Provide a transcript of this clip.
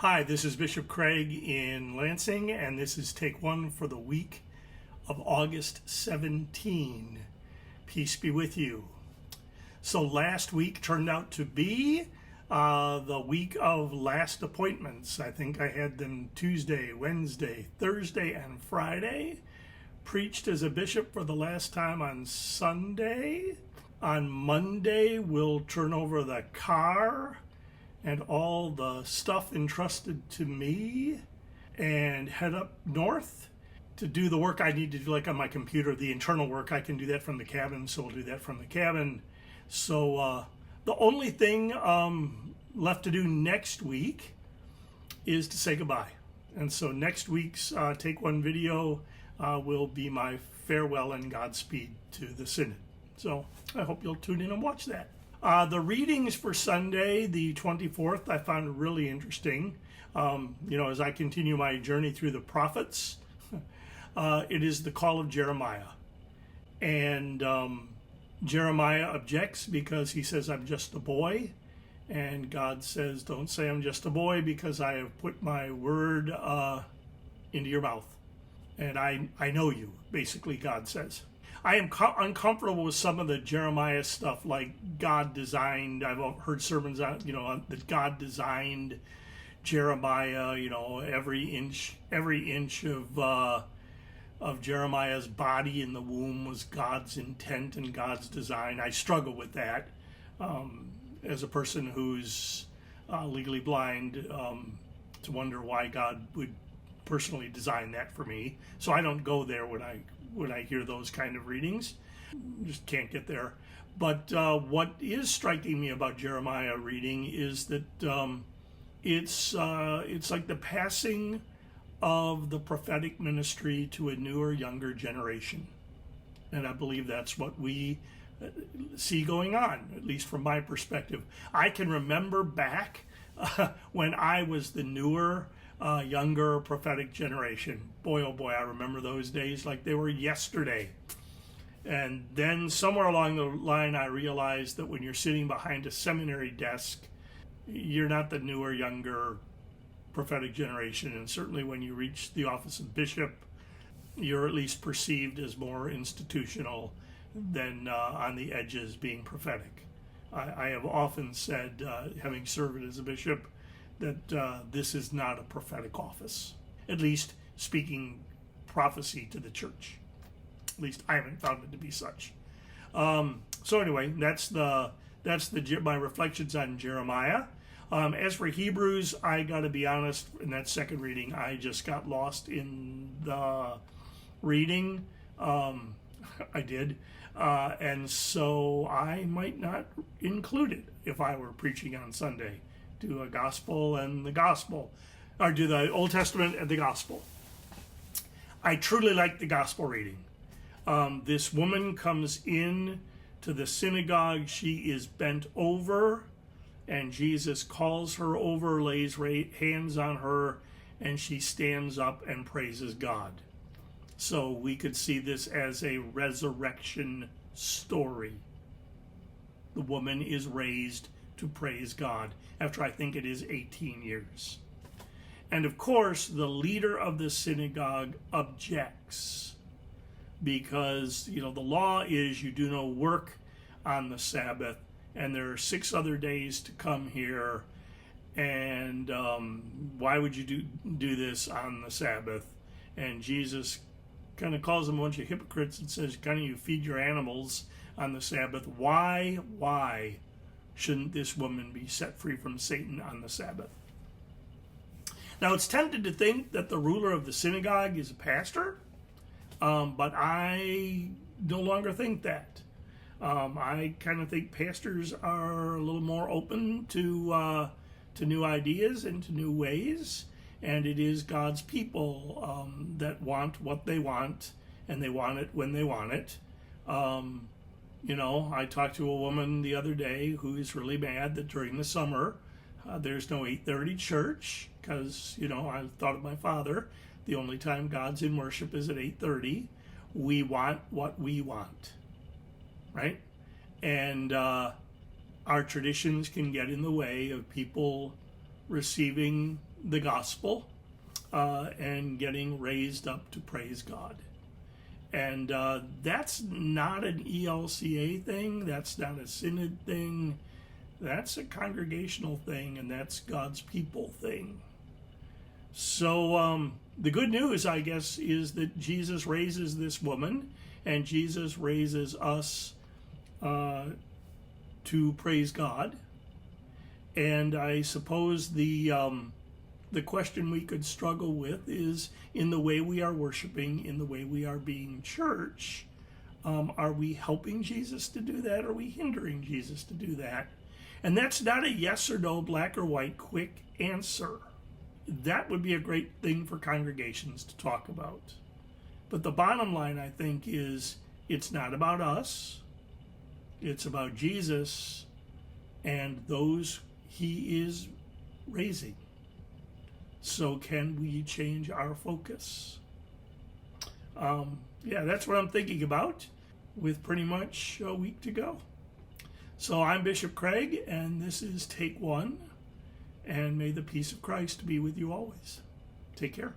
Hi, this is Bishop Craig in Lansing, and this is take one for the week of August 17. Peace be with you. So last week turned out to be the week of last appointments. I think I had them Tuesday, Wednesday, Thursday, and Friday. Preached as a bishop for the last time on Sunday. On Monday, we'll turn over the car and all the stuff entrusted to me and head up north to do the work I need to do, like on my computer, the internal work. I can do that from the cabin, so we'll do that from the cabin. So the only thing left to do next week is to say goodbye. And so next week's Take One video will be my farewell and Godspeed to the Synod. So I hope you'll tune in and watch that. The readings for Sunday, the 24th, I found really interesting. As I continue my journey through the prophets, it is the call of Jeremiah. And Jeremiah objects because he says, I'm just a boy. And God says, don't say I'm just a boy, because I have put my word into your mouth. And I know you, basically, God says. I am uncomfortable with some of the Jeremiah stuff, like God designed. I've heard sermons on, that God designed Jeremiah. Every inch of Jeremiah's body in the womb was God's intent and God's design. I struggle with that as a person who's legally blind, to wonder why God would personally design that for me. So I don't go there when I hear those kind of readings. Just can't get there. But what is striking me about Jeremiah reading is that it's like the passing of the prophetic ministry to a newer, younger generation. And I believe that's what we see going on, at least from my perspective. I can remember back when I was the newer, younger prophetic generation. Boy, oh boy, I remember those days like they were yesterday. And then somewhere along the line, I realized that when you're sitting behind a seminary desk, you're not the newer, younger prophetic generation. And certainly when you reach the office of bishop, you're at least perceived as more institutional than on the edges being prophetic. I have often said, having served as a bishop, that this is not a prophetic office, at least speaking prophecy to the church. At least I haven't found it to be such. So anyway, that's my reflections on Jeremiah. As for Hebrews, I got to be honest, in that second reading, I just got lost in the reading. I did. And so I might not include it if I were preaching on Sunday. Do a gospel and the gospel, or do the Old Testament and the gospel. I truly like the gospel reading. This woman comes in to the synagogue. She is bent over, and Jesus calls her over, lays hands on her, and she stands up and praises God. So we could see this as a resurrection story. The woman is raised to praise God after, I think it is 18 years. And of course, the leader of the synagogue objects because, the law is you do no work on the Sabbath, and there are 6 other days to come here, and why would you do this on the Sabbath? And Jesus kind of calls them a bunch of hypocrites and says, kind of, you feed your animals on the Sabbath. Why shouldn't this woman be set free from Satan on the Sabbath? Now, it's tempted to think that the ruler of the synagogue is a pastor, but I no longer think that. I kind of think pastors are a little more open to new ideas and to new ways, and it is God's people that want what they want, and they want it when they want it. I talked to a woman the other day who is really mad that during the summer there's no 8:30 church because, I thought of my father. The only time God's in worship is at 8:30. We want what we want, right? And our traditions can get in the way of people receiving the gospel and getting raised up to praise God. And that's not an ELCA thing, that's not a synod thing, that's a congregational thing, and that's God's people thing. So the good news, I guess, is that Jesus raises this woman, and Jesus raises us to praise God. And I suppose the question we could struggle with is, in the way we are worshiping, in the way we are being church, are we helping Jesus to do that? Or are we hindering Jesus to do that? And that's not a yes or no, black or white, quick answer. That would be a great thing for congregations to talk about. But the bottom line, I think, is it's not about us. It's about Jesus and those he is raising. So can we change our focus? Yeah, that's what I'm thinking about with pretty much a week to go. So I'm Bishop Craig, and this is Take One, and may the peace of Christ be with you always. Take care.